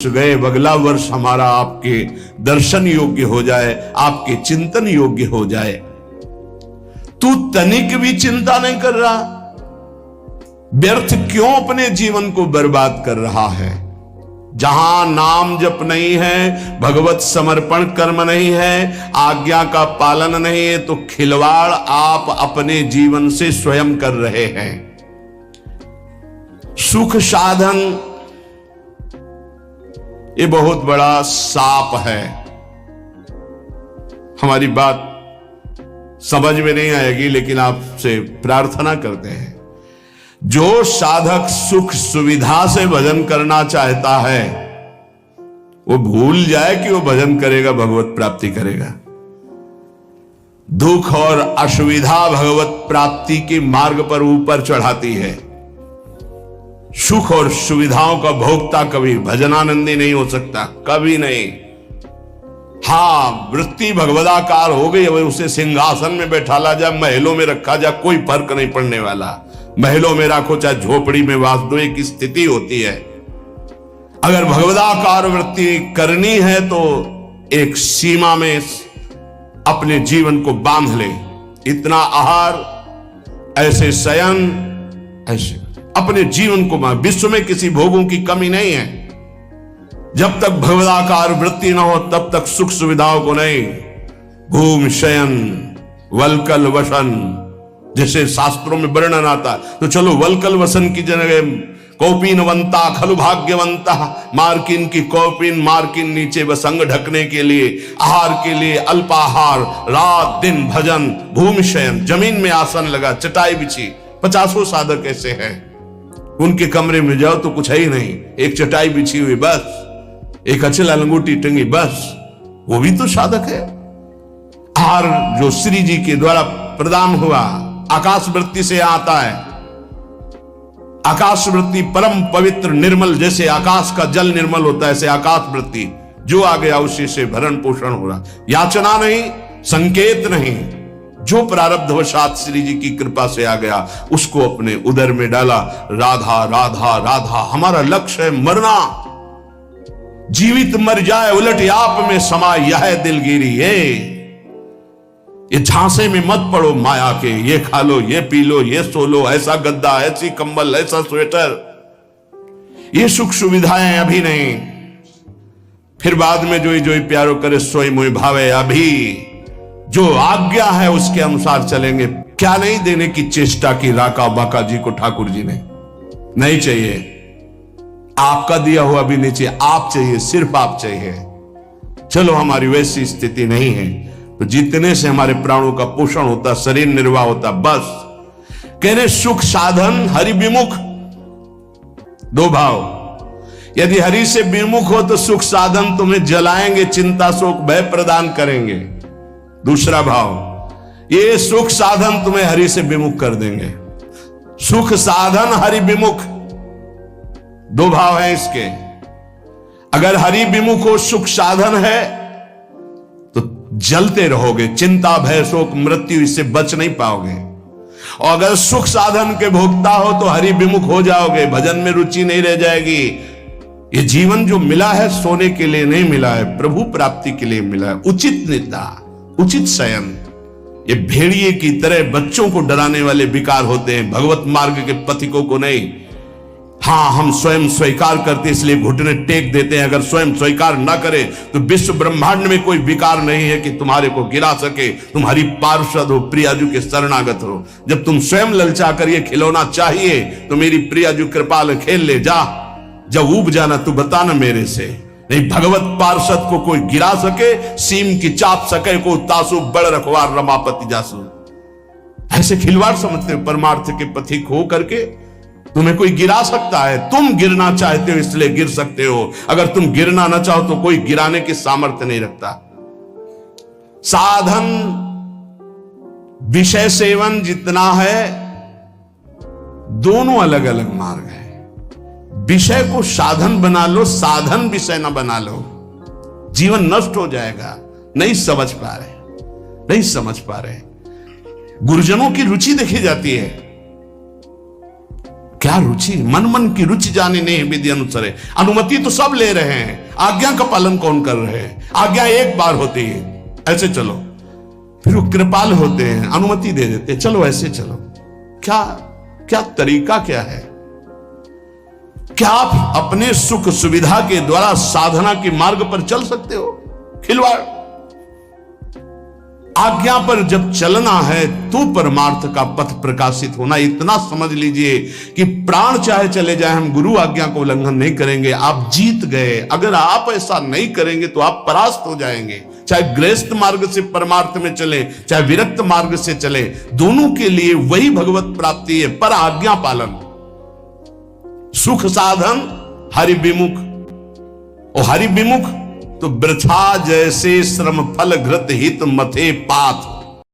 गए अगला वर्ष हमारा आपके दर्शन योग्य हो जाए, आपके चिंतन योग्य हो जाए। तू तनिक भी चिंता नहीं कर रहा, व्यर्थ क्यों अपने जीवन को बर्बाद कर रहा है? जहां नाम जप नहीं है, भगवत समर्पण कर्म नहीं है, आज्ञा का पालन नहीं है, तो खिलवाड़ आप अपने जीवन से स्वयं कर रहे हैं। सुख साधन ये बहुत बड़ा सांप है। हमारी बात समझ में नहीं आएगी, लेकिन आपसे प्रार्थना करते हैं, जो साधक सुख सुविधा से भजन करना चाहता है वो भूल जाए कि वो भजन करेगा, भगवत प्राप्ति करेगा। दुख और असुविधा भगवत प्राप्ति के मार्ग पर ऊपर चढ़ाती है। सुख और सुविधाओं का भोक्ता कभी भजनानंदी नहीं हो सकता, कभी नहीं। हाँ, वृत्ति भगवदाकार हो गई, अब उसे सिंहासन में बैठा ला जा, महलों में रखा जा, कोई फर्क नहीं पड़ने वाला। महलों में रखो चाहे झोपड़ी में वास दो, एक स्थिति होती है। अगर भगवदाकार वृत्ति करनी है तो एक सीमा में अपने जीवन को बांध ले। इतना आहार, ऐसे शयन, ऐसे अपने जीवन को विश्व में किसी भोगों की कमी नहीं है। जब तक भगवदाकार वृत्ति न हो तब तक सुख सुविधाओं को नहीं। घूम शयन वलकल वसन, जैसे शास्त्रों में वर्णन आता, तो चलो वलकल वसन की जगह कौपीनवंता खलु भाग्यवंता, मार्किन की कौपीन, मार्किन नीचे वसंग ढकने के लिए, आहार के लिए अल्पाहार, रात दिन भजन, भूमि शयन, जमीन में आसन लगा, चटाई बिछी। 50 साधक ऐसे हैं, उनके कमरे में जाओ तो कुछ है ही नहीं, एक चटाई बिछी हुई बस, एक अचला लंगोटी टंगी बस, वो भी तो साधक है। आहार जो श्री जी के द्वारा प्रदान हुआ आकाश वृत्ति से आता है। आकाश वृत्ति परम पवित्र निर्मल, जैसे आकाश का जल निर्मल होता है, ऐसे आकाश वृत्ति जो आ गया उसी से भरण पोषण हो रहा। याचना नहीं, संकेत नहीं, जो प्रारब्धवशात श्री जी की कृपा से आ गया उसको अपने उदर में डाला। राधा राधा राधा हमारा लक्ष्य है, मरना। जीवित मर जाए उलट आप में समा, यह दिलगिरी है। ये झांसे में मत पड़ो माया के, ये खा लो, ये पी लो, ये सो लो, ऐसा गद्दा, ऐसी कंबल, ऐसा स्वेटर, ये सुख सुविधाएं अभी नहीं, फिर बाद में जो प्यारो करे सोई मोहि भावे। अभी जो आज्ञा है उसके अनुसार चलेंगे। क्या नहीं देने की चेष्टा की राका बाका जी को ठाकुर जी ने? नहीं चाहिए, आपका दिया हुआ भी नहीं चाहिए, आप चाहिए, सिर्फ आप चाहिए। चलो हमारी वैसी स्थिति नहीं है, तो जितने से हमारे प्राणों का पोषण होता, शरीर निर्वाह होता, बस। कह रहे सुख साधन हरि विमुख, दो भाव। यदि हरि से विमुख हो तो सुख साधन तुम्हें जलाएंगे, चिंता शोक भय प्रदान करेंगे। दूसरा भाव, ये सुख साधन तुम्हें हरि से विमुख कर देंगे। सुख साधन हरि विमुख, दो भाव है इसके। अगर हरि विमुख हो, सुख साधन है, तो जलते रहोगे, चिंता भय शोक मृत्यु इससे बच नहीं पाओगे। और अगर सुख साधन के भोक्ता हो तो हरि विमुख हो जाओगे, भजन में रुचि नहीं रह जाएगी। ये जीवन जो मिला है सोने के लिए नहीं मिला है, प्रभु प्राप्ति के लिए मिला है। उचित निद्रा, उचित शयन, ये भेड़िए की तरह बच्चों को डराने वाले विकार होते हैं, भगवत मार्ग के पथिकों को नहीं। हाँ, हम स्वयं स्वीकार करते इसलिए घुटने टेक देते हैं। अगर स्वयं स्वीकार ना करे तो विश्व ब्रह्मांड में कोई विकार नहीं है कि तुम्हारे को गिरा सके। तुम्हारी पार्षद हो, प्रियाजू के शरणागत हो। जब तुम स्वयं ललचा कर ये खिलौना चाहिए तो मेरी प्रियाजू कृपाल खेल ले जा, जब ऊब जाना तू बताना मेरे से। नहीं, भगवत पार्षद को कोई गिरा सके, सीम की चाप सके को तासु बड़ रखवार रमापति जासु। ऐसे खिलवाड़ समझते हो, परमार्थ के पथिक हो करके तुम्हें कोई गिरा सकता है। तुम गिरना चाहते हो इसलिए गिर सकते हो, अगर तुम गिरना ना चाहो तो कोई गिराने की सामर्थ्य नहीं रखता। साधन विषय सेवन जितना है, दोनों अलग अलग मार्ग है। विषय को साधन बना लो, साधन विषय ना बना लो, जीवन नष्ट हो जाएगा। नहीं समझ पा रहे, नहीं समझ पा रहे। गुरुजनों की रुचि देखी जाती है, क्या रुचि, मन मन की रुचि जाने नहीं विधि अनुसारे। अनुमति तो सब ले रहे हैं, आज्ञा का पालन कौन कर रहे हैं? आज्ञा एक बार होती है, ऐसे चलो, फिर वो कृपाल होते हैं, अनुमति दे देते, चलो ऐसे चलो। क्या क्या तरीका क्या है? क्या आप अपने सुख सुविधा के द्वारा साधना के मार्ग पर चल सकते हो? खिलवाड़। आज्ञा पर जब चलना है तो परमार्थ का पथ प्रकाशित होना। इतना समझ लीजिए कि प्राण चाहे चले जाए, हम गुरु आज्ञा को उल्लंघन नहीं करेंगे, आप जीत गए। अगर आप ऐसा नहीं करेंगे तो आप परास्त हो जाएंगे। चाहे गृहस्थ मार्ग से परमार्थ में चले, चाहे विरक्त मार्ग से चले, दोनों के लिए वही भगवत प्राप्ति है, पर आज्ञा पालन। सुख साधन हरि विमुख, और हरि विमुख तो वृथा जैसे श्रम फल घृत हित मथे पाथ।